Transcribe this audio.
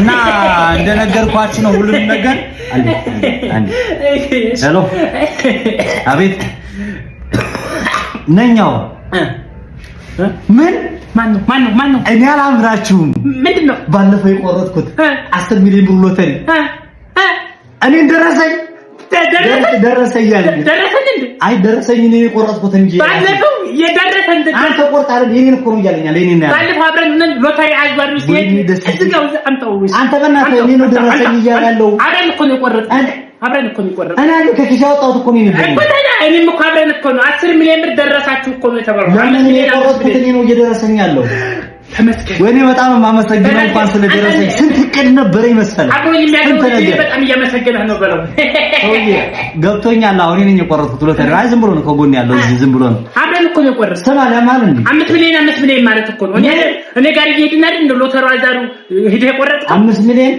እና እንደነገርኳችሁ ነው ሁሉንም ነገር አንዴ ሄሎ አቤት ነኛው ምን ማን ነው እኔ አላምራችሁም ምንድነው ባለፈው የቆረጥኩት 10 ሚሊዮን ብር ሎተሪ እኔ ደረሰኝ አይ ደረሰኝ ነው የቆረጥኩት እንጂ ባለፈው የደረሰኝ አንተ ቆርጣለህ የኔን እኮ ነው እያለኛል የኔን ነው ባለፈው አብረን ምን ሎተሪ አጅባሩ ሲሄድ እዝጋው አንተ በእናትህ እኔ ነው ደረሰኝ እያላለሁ አብረን እኮ ነው የቆረጥኩት እኔ ከኪስ ያወጣሁት እኮ ነው እኔም እኮ አብረን እኮ ነው 10 ሚሊዮን ብር ደረሳችሁ እኮ ነው የተባለው ማንን የቆረጥኩት እኔ ነው እየደረሰኝ ያለው ተመስገን ወኔ በጣም ማመሰግነው እንኳን ስለደረሰኝ ስንት ቀን ነበር ይመስላል አሁን የሚያደርገው በጣም እያመሰገነህ ነው በለው ኦዬ ገብቶኛል አሁን እኔ ነኝ የቆረጥኩት ሎተሪ አይ ዝም ብሎ ነው ከጎን ያለው እዚህ ዝም ብሎ ነው አብረን እኮ ነው የቆረጥኩት ሰማለ ማለት እንዴ 5 ሚሊዮን ማለት እኮ ነው እኔ ጋር እየሄድን አይደል ሎተሪ አዛሩ ሄደ የቆረጥኩት 5 ሚሊዮን